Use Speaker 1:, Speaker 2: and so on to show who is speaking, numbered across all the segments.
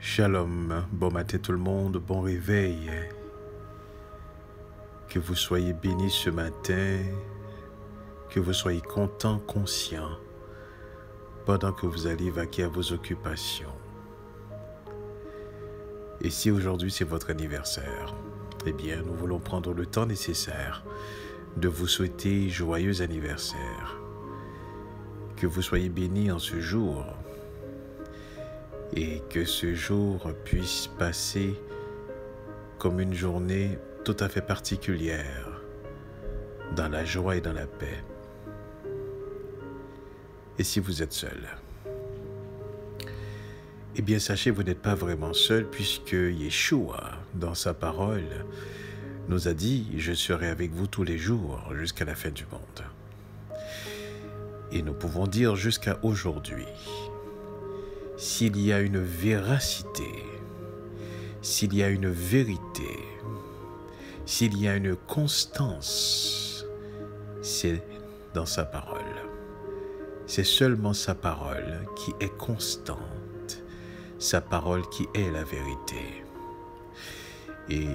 Speaker 1: Shalom, bon matin tout le monde, bon réveil. Que vous soyez bénis ce matin, que vous soyez content, conscient, pendant que vous allez vaquer à vos occupations. Et si aujourd'hui c'est votre anniversaire, eh bien nous voulons prendre le temps nécessaire de vous souhaiter joyeux anniversaire. Que vous soyez bénis en ce jour et que ce jour puisse passer comme une journée tout à fait particulière, dans la joie et dans la paix. Et si vous êtes seul, eh bien sachez vous n'êtes pas vraiment seul, puisque Yeshua, dans sa parole, nous a dit « Je serai avec vous tous les jours jusqu'à la fin du monde ». Et nous pouvons dire jusqu'à aujourd'hui, s'il y a une véracité, s'il y a une vérité, s'il y a une constance, c'est dans sa parole. C'est seulement sa parole qui est constante, sa parole qui est la vérité. Et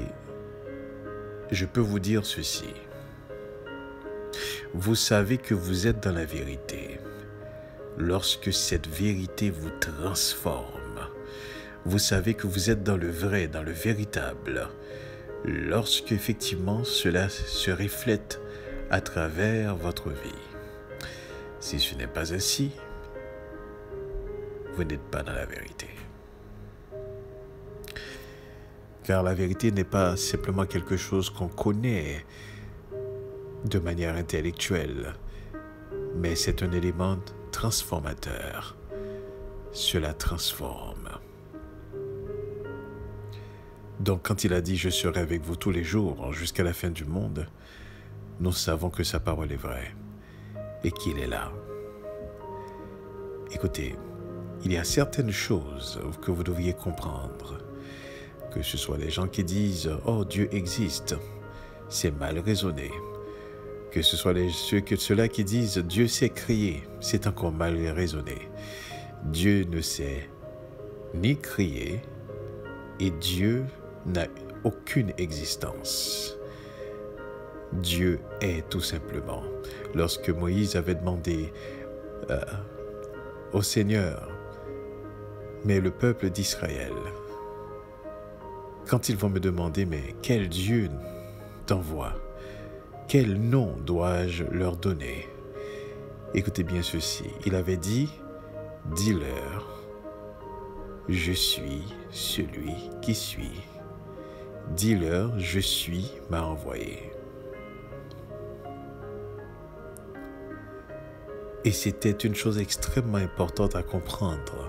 Speaker 1: je peux vous dire ceci, vous savez que vous êtes dans la vérité lorsque cette vérité vous transforme. Vous savez que vous êtes dans le vrai, dans le véritable, lorsque effectivement cela se reflète à travers votre vie. Si ce n'est pas ainsi, vous n'êtes pas dans la vérité. Car la vérité n'est pas simplement quelque chose qu'on connaît de manière intellectuelle, mais c'est un élément transformateur. Cela transforme. Donc quand il a dit « Je serai avec vous tous les jours jusqu'à la fin du monde », nous savons que sa parole est vraie et qu'il est là. Écoutez, il y a certaines choses que vous devriez comprendre. Que ce soit les gens qui disent « Oh, Dieu existe », c'est mal raisonné. Que ce soit ceux-là qui disent « Dieu sait crier », c'est encore mal raisonné. Dieu ne sait ni crier et Dieu n'a aucune existence. Dieu est tout simplement. Lorsque Moïse avait demandé au Seigneur, mais le peuple d'Israël, quand ils vont me demander, mais quel Dieu t'envoie? Quel nom dois-je leur donner? Écoutez bien ceci. Il avait dit, dis-leur, je suis celui qui suis. Dis-leur, je suis m'a envoyé. Et c'était une chose extrêmement importante à comprendre.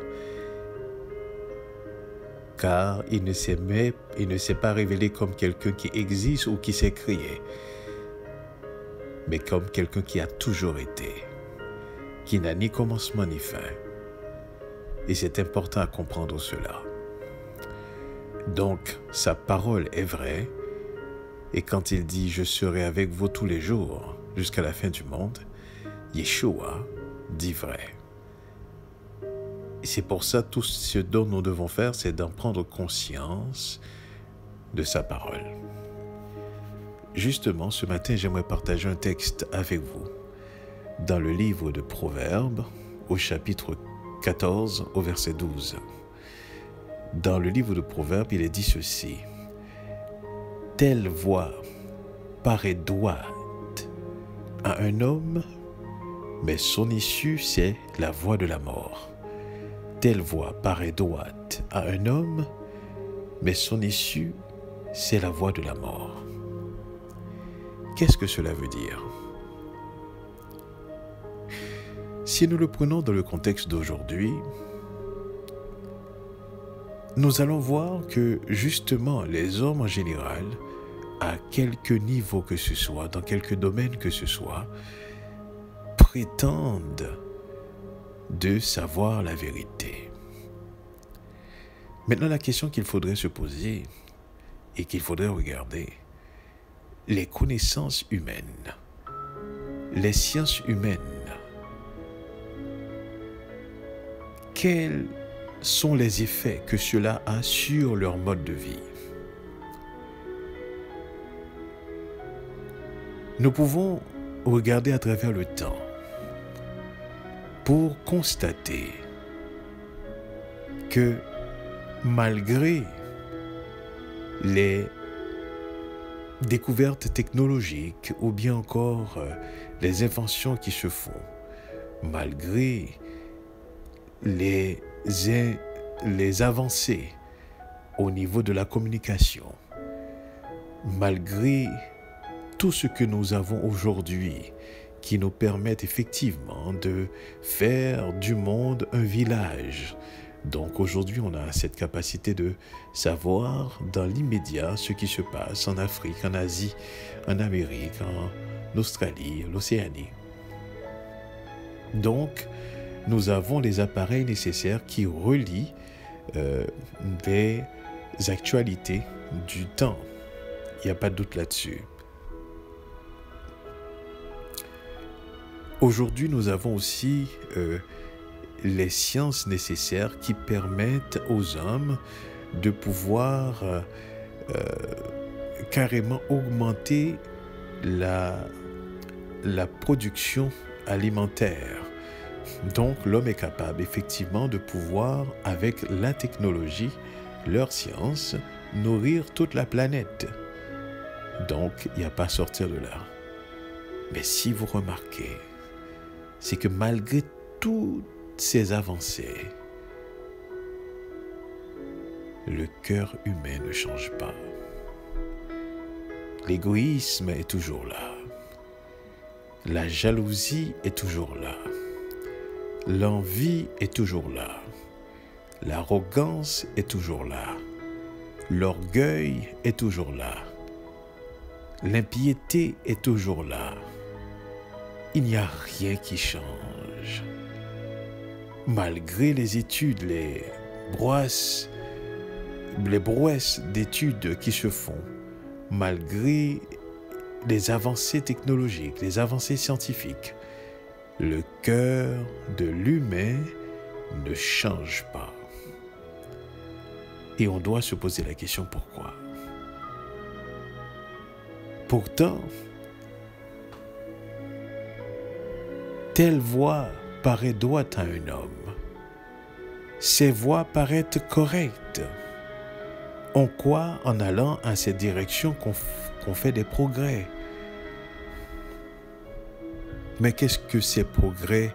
Speaker 1: Car il ne s'est pas révélé comme quelqu'un qui existe ou qui sait crier, mais comme quelqu'un qui a toujours été, qui n'a ni commencement ni fin. Et c'est important à comprendre cela. Donc, sa parole est vraie, et quand il dit « Je serai avec vous tous les jours jusqu'à la fin du monde », Yeshua dit vrai. Et c'est pour ça, tout ce dont nous devons faire, c'est d'en prendre conscience de sa parole. Justement, ce matin, j'aimerais partager un texte avec vous dans le livre de Proverbes, au chapitre 14, au verset 12. Dans le livre de Proverbes, il est dit ceci. « Telle voix paraît droite à un homme, mais son issue, c'est la voie de la mort. Telle voix paraît droite à un homme, mais son issue, c'est la voie de la mort. » Qu'est-ce que cela veut dire? Si nous le prenons dans le contexte d'aujourd'hui, nous allons voir que justement les hommes en général, à quelque niveau que ce soit, dans quelque domaine que ce soit, prétendent de savoir la vérité. Maintenant, la question qu'il faudrait se poser et qu'il faudrait regarder, les connaissances humaines, les sciences humaines, quelle sont les effets que cela a sur leur mode de vie. Nous pouvons regarder à travers le temps pour constater que malgré les découvertes technologiques ou bien encore les inventions qui se font, malgré les avancées au niveau de la communication, malgré tout ce que nous avons aujourd'hui qui nous permettent effectivement de faire du monde un village. Donc aujourd'hui, on a cette capacité de savoir dans l'immédiat ce qui se passe en Afrique, en Asie, en Amérique, en Australie, l'Océanie. Donc, nous avons les appareils nécessaires qui relient des actualités du temps. Il n'y a pas de doute là-dessus. Aujourd'hui, nous avons aussi les sciences nécessaires qui permettent aux hommes de pouvoir carrément augmenter la production alimentaire. Donc, l'homme est capable effectivement de pouvoir, avec la technologie, leur science, nourrir toute la planète. Donc, il n'y a pas à sortir de là. Mais si vous remarquez, c'est que malgré toutes ces avancées, le cœur humain ne change pas. L'égoïsme est toujours là. La jalousie est toujours là. L'envie est toujours là. L'arrogance est toujours là. L'orgueil est toujours là. L'impiété est toujours là. Il n'y a rien qui change. Malgré les études, les brouesses d'études qui se font, malgré les avancées technologiques, les avancées scientifiques, le cœur de l'humain ne change pas. Et on doit se poser la question pourquoi. Pourtant, telle voie paraît droite à un homme. Ces voies paraissent correctes. On croit en allant à cette direction qu'on fait des progrès. Mais qu'est-ce que ces progrès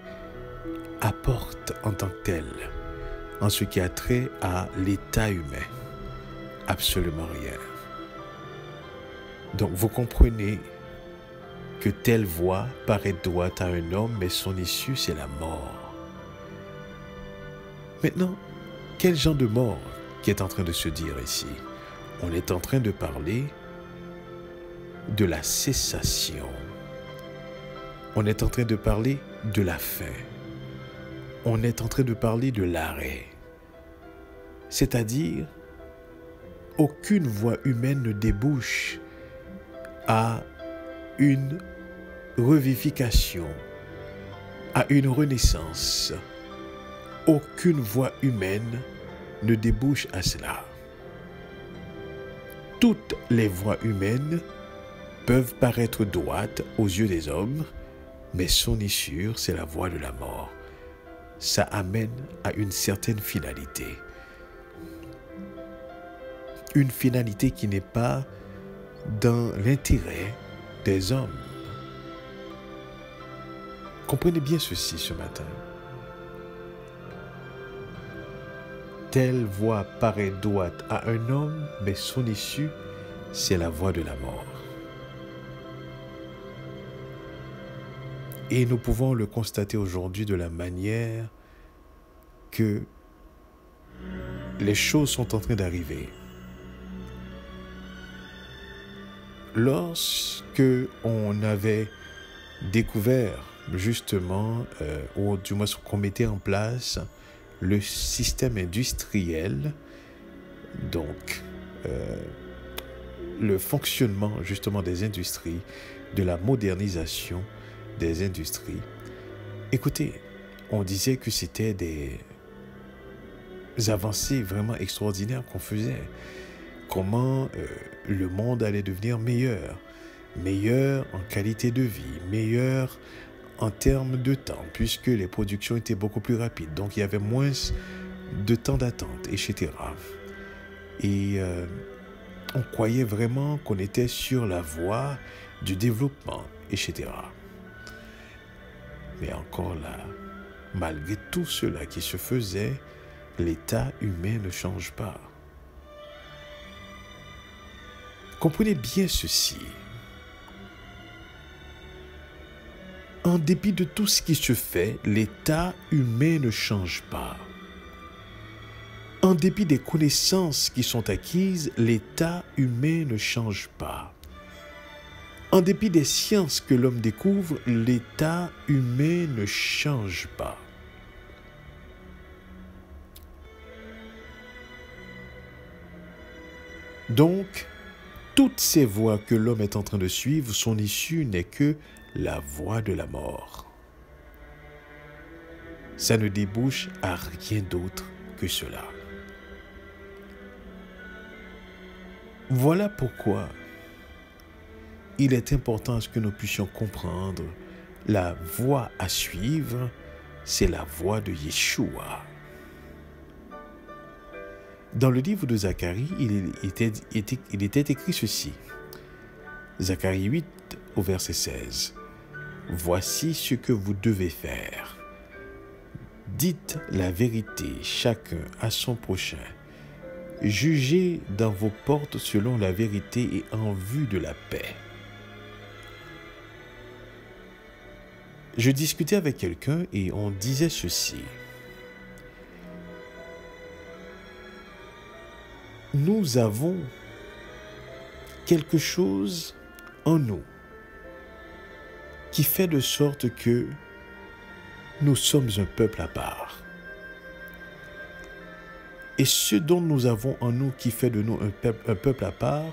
Speaker 1: apportent en tant que tels, en ce qui a trait à l'état humain? Absolument rien. Donc vous comprenez que telle voie paraît droite à un homme, mais son issue, c'est la mort. Maintenant, quel genre de mort qui est en train de se dire ici? On est en train de parler de la cessation. On est en train de parler de la fin. On est en train de parler de l'arrêt. C'est-à-dire, aucune voie humaine ne débouche à une revivification, à une renaissance. Aucune voie humaine ne débouche à cela. Toutes les voies humaines peuvent paraître droites aux yeux des hommes, mais son issue, c'est la voie de la mort. Ça amène à une certaine finalité. Une finalité qui n'est pas dans l'intérêt des hommes. Comprenez bien ceci ce matin. Telle voie paraît droite à un homme, mais son issue, c'est la voie de la mort. Et nous pouvons le constater aujourd'hui de la manière que les choses sont en train d'arriver. Lorsque on avait découvert justement, ou du moins qu'on mettait en place le système industriel, donc le fonctionnement justement des industries, de la modernisation des industries. Écoutez, on disait que c'était avancées vraiment extraordinaires qu'on faisait. Comment le monde allait devenir meilleur. Meilleur en qualité de vie, meilleur en termes de temps, puisque les productions étaient beaucoup plus rapides. Donc, il y avait moins de temps d'attente, etc. Et on croyait vraiment qu'on était sur la voie du développement, etc. Mais encore là, malgré tout cela qui se faisait, l'état humain ne change pas. Comprenez bien ceci. En dépit de tout ce qui se fait, l'état humain ne change pas. En dépit des connaissances qui sont acquises, l'état humain ne change pas. En dépit des sciences que l'homme découvre, l'état humain ne change pas. Donc, toutes ces voies que l'homme est en train de suivre, son issue n'est que la voie de la mort. Ça ne débouche à rien d'autre que cela. Voilà pourquoi il est important que nous puissions comprendre la voie à suivre, c'est la voie de Yeshua. Dans le livre de Zacharie, il était écrit ceci. Zacharie 8 au verset 16. Voici ce que vous devez faire. Dites la vérité chacun à son prochain. Jugez dans vos portes selon la vérité et en vue de la paix. Je discutais avec quelqu'un et on disait ceci. Nous avons quelque chose en nous qui fait de sorte que nous sommes un peuple à part. Et ce dont nous avons en nous qui fait de nous un peuple à part,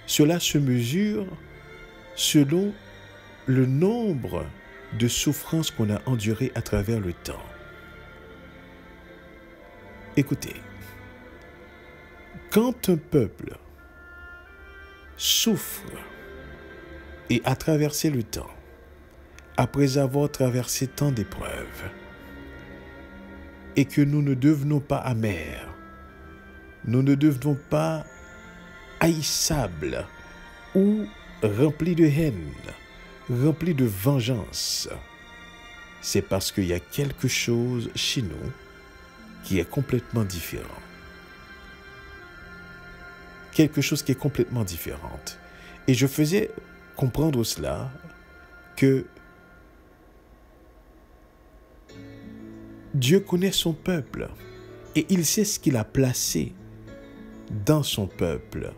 Speaker 1: cela se mesure selon le nombre de souffrances qu'on a endurées à travers le temps. Écoutez, quand un peuple souffre et a traversé le temps, après avoir traversé tant d'épreuves, et que nous ne devenons pas amers, nous ne devenons pas haïssables ou remplis de haine, remplis de vengeance, c'est parce qu'il y a quelque chose chez nous qui est complètement différent. Quelque chose qui est complètement différent. Et je faisais comprendre cela que Dieu connaît son peuple et il sait ce qu'il a placé dans son peuple.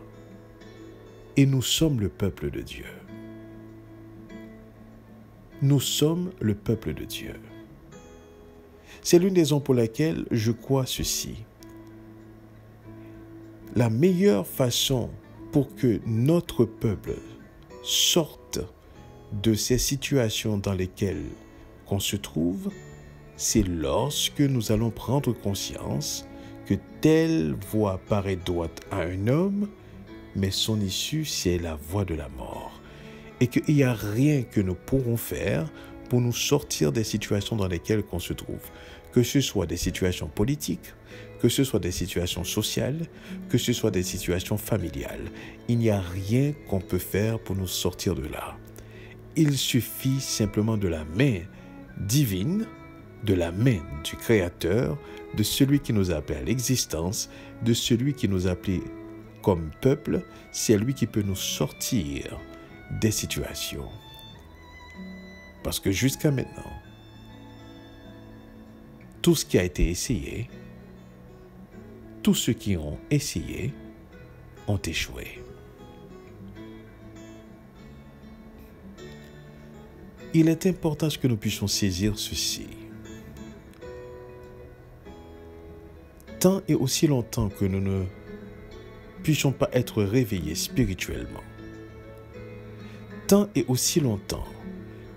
Speaker 1: Et nous sommes le peuple de Dieu. Nous sommes le peuple de Dieu. C'est l'une des raisons pour laquelle je crois ceci. La meilleure façon pour que notre peuple sorte de ces situations dans lesquelles on se trouve, c'est lorsque nous allons prendre conscience que telle voie paraît droite à un homme, mais son issue, c'est la voie de la mort. Et qu'il n'y a rien que nous pourrons faire pour nous sortir des situations dans lesquelles on se trouve. Que ce soit des situations politiques, que ce soit des situations sociales, que ce soit des situations familiales. Il n'y a rien qu'on peut faire pour nous sortir de là. Il suffit simplement de la main divine, de la main du Créateur, de celui qui nous a appelés à l'existence, de celui qui nous a appelés comme peuple. C'est lui qui peut nous sortir des situations. Parce que jusqu'à maintenant, tout ce qui a été essayé, tous ceux qui ont essayé ont échoué. Il est important que nous puissions saisir ceci. Tant et aussi longtemps que nous ne puissions pas être réveillés spirituellement, tant et aussi longtemps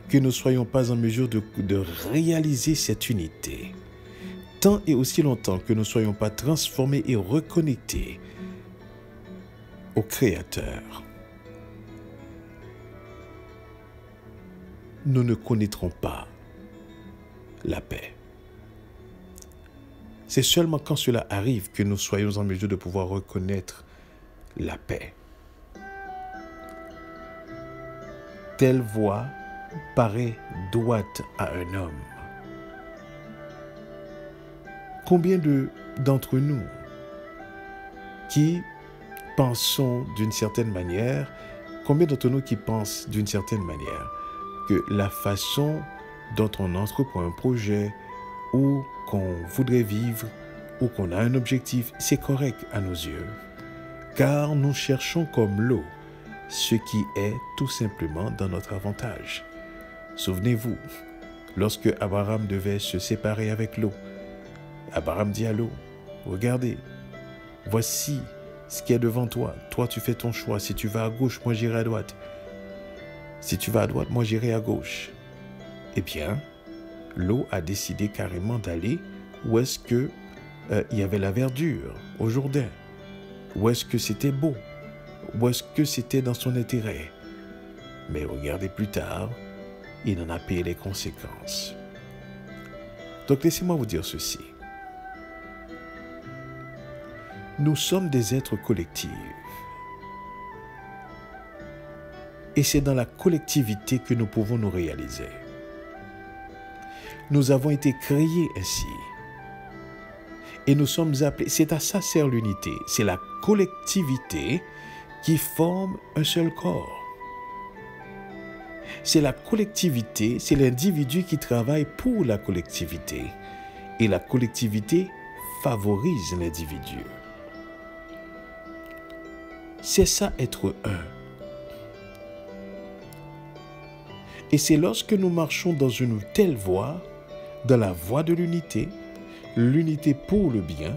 Speaker 1: que nous ne soyons pas en mesure de réaliser cette unité, tant et aussi longtemps que nous ne soyons pas transformés et reconnectés au Créateur, nous ne connaîtrons pas la paix. C'est seulement quand cela arrive que nous soyons en mesure de pouvoir reconnaître la paix. Telle voie paraît droite à un homme. Combien d'entre nous qui pensons d'une certaine manière, combien d'entre nous qui pensent d'une certaine manière que la façon dont on entreprend un projet ou qu'on voudrait vivre ou qu'on a un objectif, c'est correct à nos yeux, car nous cherchons comme l'eau ce qui est tout simplement dans notre avantage. Souvenez-vous, lorsque Abraham devait se séparer avec Lot, Abraham dit à Lot, regardez, voici ce qui est devant toi. Toi, tu fais ton choix. Si tu vas à gauche, moi j'irai à droite. Si tu vas à droite, moi j'irai à gauche. Eh bien, Lot a décidé carrément d'aller où est-ce que il y avait la verdure, au Jourdain. Où est-ce que c'était beau. Où est-ce que c'était dans son intérêt. Mais regardez plus tard, il en a payé les conséquences. Donc laissez-moi vous dire ceci. Nous sommes des êtres collectifs. Et c'est dans la collectivité que nous pouvons nous réaliser. Nous avons été créés ainsi. Et nous sommes appelés, c'est à ça sert l'unité. C'est la collectivité qui forme un seul corps. C'est la collectivité, c'est l'individu qui travaille pour la collectivité. Et la collectivité favorise l'individu. C'est ça être un. Et c'est lorsque nous marchons dans une telle voie, dans la voie de l'unité, l'unité pour le bien,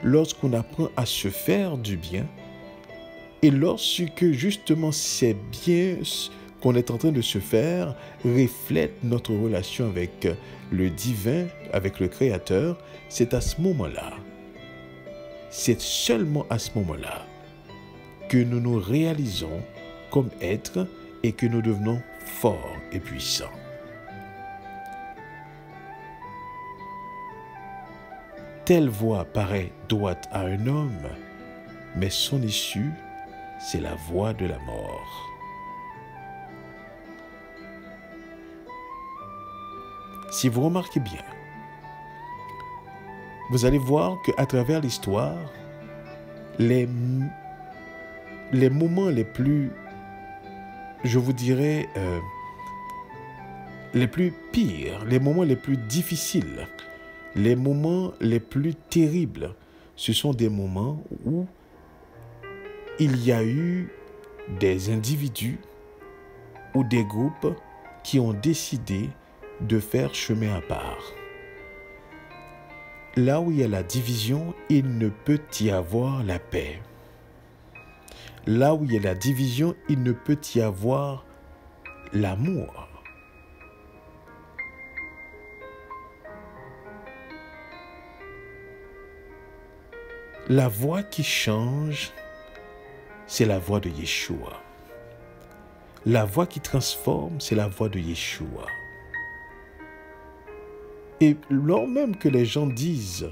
Speaker 1: lorsqu'on apprend à se faire du bien, et lorsque justement ces biens qu'on est en train de se faire reflètent notre relation avec le divin, avec le Créateur, c'est à ce moment-là, c'est seulement à ce moment-là que nous nous réalisons comme êtres et que nous devenons forts et puissants. Telle voie paraît droite à un homme, mais son issue, c'est la voie de la mort. Si vous remarquez bien, vous allez voir qu'à travers l'histoire, les moments les plus, je vous dirais, les plus pires, les moments les plus difficiles, les moments les plus terribles, ce sont des moments où il y a eu des individus ou des groupes qui ont décidé de faire chemin à part. Là où il y a la division, il ne peut y avoir la paix. Là où il y a la division, il ne peut y avoir l'amour. La voix qui change, c'est la voix de Yeshua. La voix qui transforme, c'est la voix de Yeshua. Et lors même que les gens disent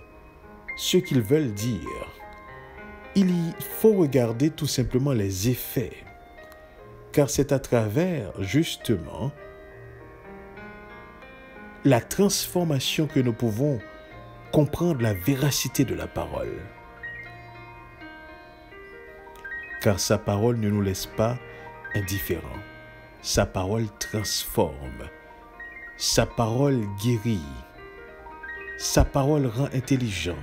Speaker 1: ce qu'ils veulent dire, il faut regarder tout simplement les effets. Car c'est à travers, justement, la transformation que nous pouvons comprendre la véracité de la parole. Car sa parole ne nous laisse pas indifférents. Sa parole transforme. Sa parole guérit. Sa parole rend intelligent.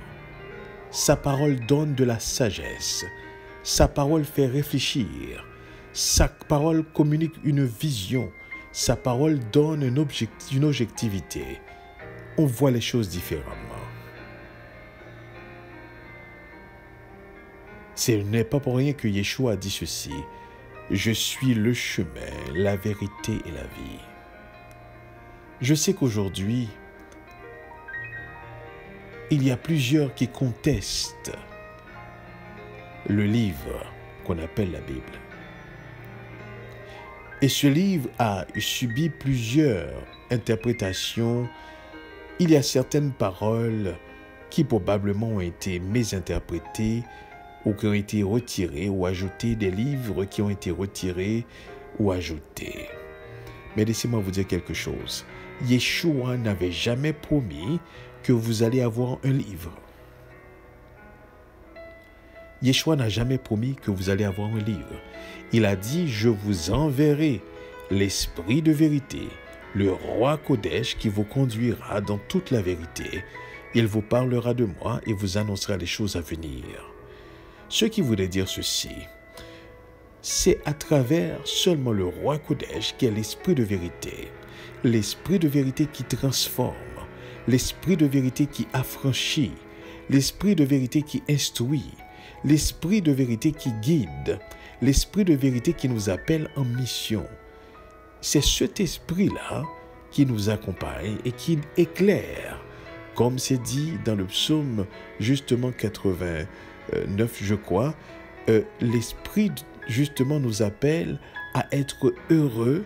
Speaker 1: Sa parole donne de la sagesse. Sa parole fait réfléchir. Sa parole communique une vision. Sa parole donne une objectivité. On voit les choses différemment. Ce n'est pas pour rien que Yeshua a dit ceci. Je suis le chemin, la vérité et la vie. Je sais qu'aujourd'hui, il y a plusieurs qui contestent le livre qu'on appelle la Bible. Et ce livre a subi plusieurs interprétations. Il y a certaines paroles qui probablement ont été mésinterprétées ou qui ont été retirées ou ajoutées, des livres qui ont été retirés ou ajoutés. Mais laissez-moi vous dire quelque chose. Yeshua n'avait jamais promis que vous allez avoir un livre. Yeshua n'a jamais promis que vous allez avoir un livre. Il a dit, je vous enverrai l'Esprit de vérité, le roi Kodesh qui vous conduira dans toute la vérité. Il vous parlera de moi et vous annoncera les choses à venir. Ce qui voulait dire ceci, c'est à travers seulement le roi Kodesh qui est l'Esprit de vérité. L'Esprit de vérité qui transforme, l'Esprit de vérité qui affranchit, l'Esprit de vérité qui instruit, l'Esprit de vérité qui guide, l'Esprit de vérité qui nous appelle en mission. C'est cet Esprit-là qui nous accompagne et qui éclaire, comme c'est dit dans le psaume justement 89, je crois, l'Esprit justement nous appelle à être heureux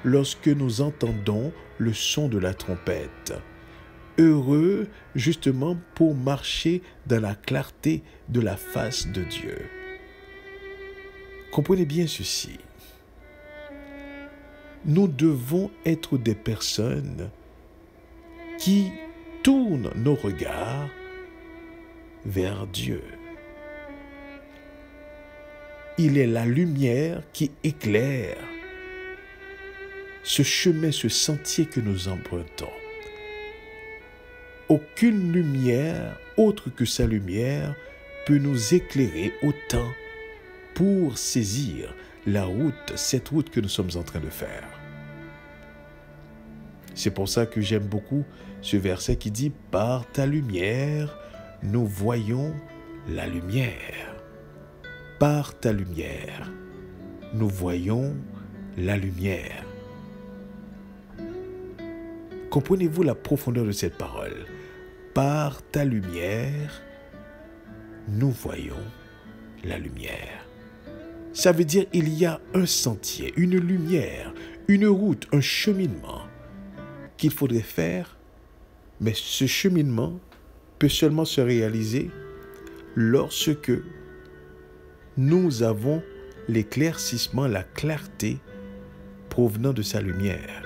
Speaker 1: lorsque nous entendons le son de la trompette. Heureux justement pour marcher dans la clarté de la face de Dieu. Comprenez bien ceci. Nous devons être des personnes qui tournent nos regards vers Dieu. Il est la lumière qui éclaire ce chemin, ce sentier que nous empruntons. Aucune lumière autre que sa lumière peut nous éclairer autant pour saisir la route, cette route que nous sommes en train de faire. C'est pour ça que j'aime beaucoup ce verset qui dit « Par ta lumière, nous voyons la lumière. Par ta lumière, nous voyons la lumière. » Comprenez-vous la profondeur de cette parole? Par ta lumière, nous voyons la lumière. Ça veut dire qu'il y a un sentier, une lumière, une route, un cheminement qu'il faudrait faire, mais ce cheminement peut seulement se réaliser lorsque nous avons l'éclaircissement, la clarté provenant de sa lumière.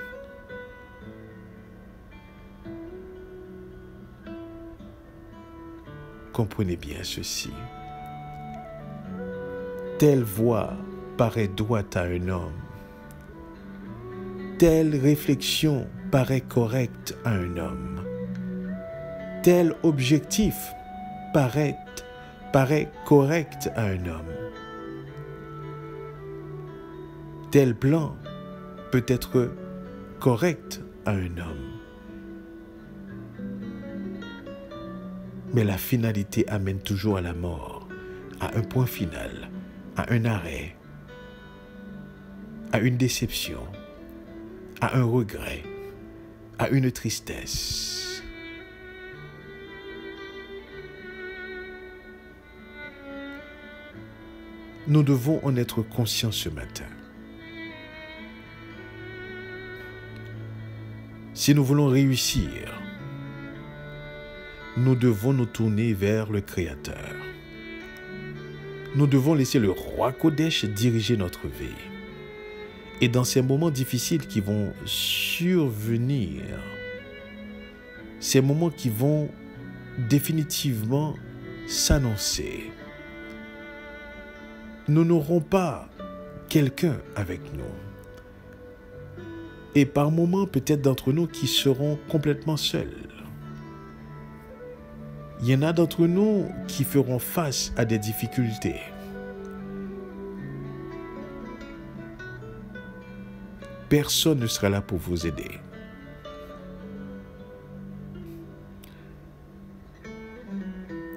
Speaker 1: Comprenez bien ceci. Telle voie paraît droite à un homme. Telle réflexion paraît correcte à un homme. Tel objectif paraît correct à un homme. Tel plan peut être correct à un homme. Mais la finalité amène toujours à la mort, à un point final, à un arrêt, à une déception, à un regret, à une tristesse. Nous devons en être conscients ce matin. Si nous voulons réussir, nous devons nous tourner vers le Créateur. Nous devons laisser le roi Kodesh diriger notre vie. Et dans ces moments difficiles qui vont survenir, ces moments qui vont définitivement s'annoncer, nous n'aurons pas quelqu'un avec nous. Et par moments, peut-être d'entre nous qui seront complètement seuls. Il y en a d'entre nous qui feront face à des difficultés. Personne ne sera là pour vous aider.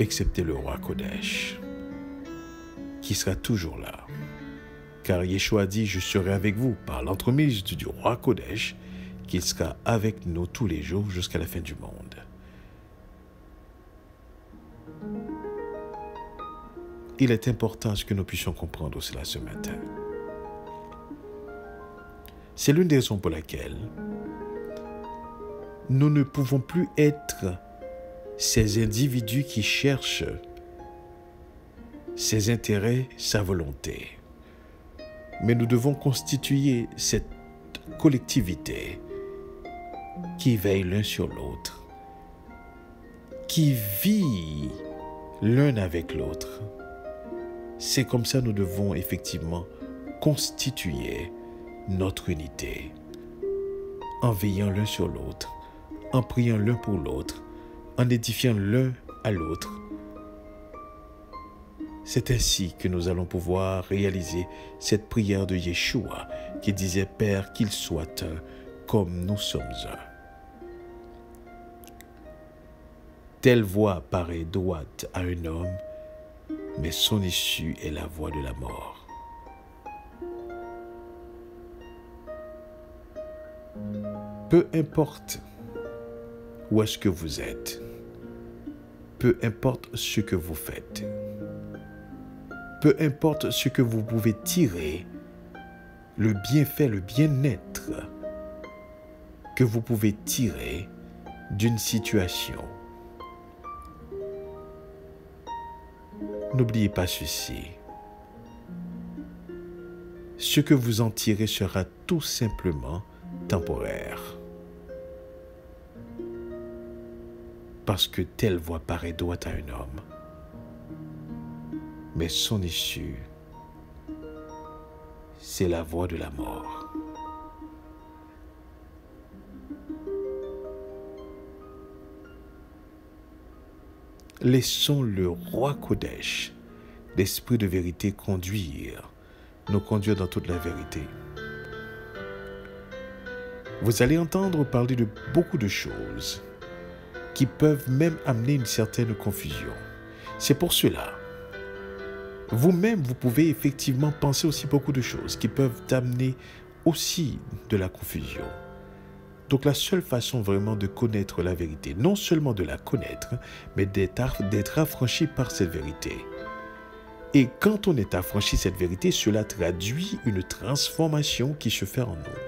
Speaker 1: Excepté le roi Kodesh, qui sera toujours là. Car Yeshua dit, je serai avec vous par l'entremise du roi Kodesh, qui sera avec nous tous les jours jusqu'à la fin du monde. il est important que nous puissions comprendre cela ce matin. C'est l'une des raisons pour laquelle nous ne pouvons plus être ces individus qui cherchent ses intérêts, sa volonté. Mais nous devons constituer cette collectivité qui veille l'un sur l'autre, qui vit l'un avec l'autre. C'est comme ça que nous devons effectivement constituer notre unité, en veillant l'un sur l'autre, en priant l'un pour l'autre, en édifiant l'un à l'autre. C'est ainsi que nous allons pouvoir réaliser cette prière de Yeshua qui disait « Père, qu'il soit un comme nous sommes un ». Telle voie paraît droite à un homme, mais son issue est la voie de la mort. Peu importe où est-ce que vous êtes, peu importe ce que vous faites, peu importe ce que vous pouvez tirer, le bienfait, le bien-être que vous pouvez tirer d'une situation. N'oubliez pas ceci. Ce que vous en tirez sera tout simplement temporaire. Parce que telle voie paraît droite à un homme, mais son issue, c'est la voie de la mort. Laissons le roi Kodesh, l'esprit de vérité, nous conduire dans toute la vérité. Vous allez entendre parler de beaucoup de choses qui peuvent même amener une certaine confusion. C'est pour cela, vous-même, vous pouvez effectivement penser aussi beaucoup de choses qui peuvent amener aussi de la confusion. Donc la seule façon vraiment de connaître la vérité, non seulement de la connaître, mais d'être affranchi par cette vérité. Et quand on est affranchi cette vérité, cela traduit une transformation qui se fait en nous.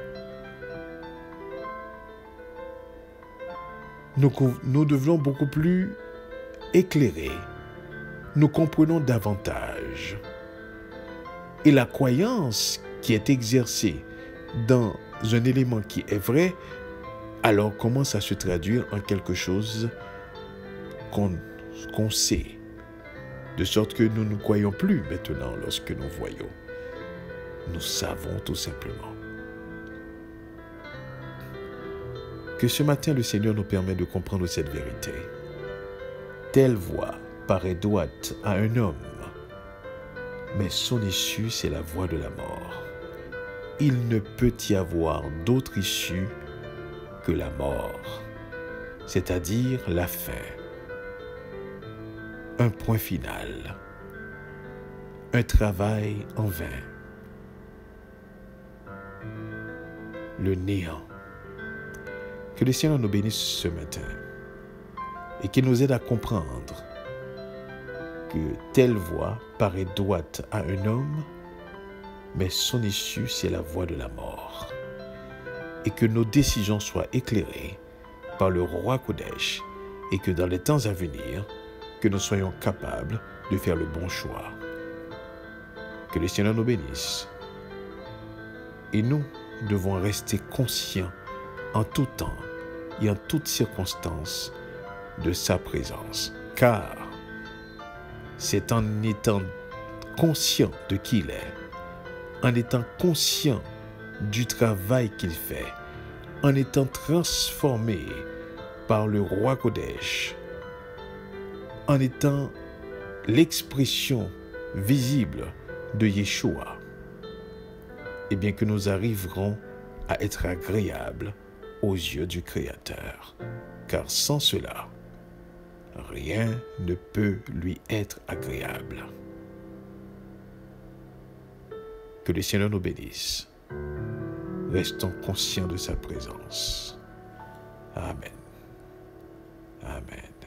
Speaker 1: Nous devenons beaucoup plus éclairés. Nous comprenons davantage. Et la croyance qui est exercée dans un élément qui est vrai, alors commence à se traduire en quelque chose qu'on sait. De sorte que nous ne croyons plus maintenant lorsque nous voyons. Nous savons tout simplement. Que ce matin, le Seigneur nous permet de comprendre cette vérité. Telle voie paraît droite à un homme, mais son issue, c'est la voie de la mort. Il ne peut y avoir d'autre issue que la mort, c'est-à-dire la fin. Un point final, un travail en vain, le néant. Que le Seigneur nous bénisse ce matin et qu'il nous aide à comprendre que telle voie paraît droite à un homme, mais son issue, c'est la voie de la mort. Et que nos décisions soient éclairées par le roi Kodesh et que dans les temps à venir, que nous soyons capables de faire le bon choix. Que le Seigneur nous bénisse. Et nous devons rester conscients en tout temps et en toutes circonstances de sa présence. Car c'est en étant conscient de qui il est, en étant conscient du travail qu'il fait, en étant transformé par le roi Kodesh, en étant l'expression visible de Yeshua, et bien que nous arriverons à être agréables aux yeux du Créateur. Car sans cela, rien ne peut lui être agréable. Que le Seigneur nous bénisse. Restons conscients de sa présence. Amen. Amen.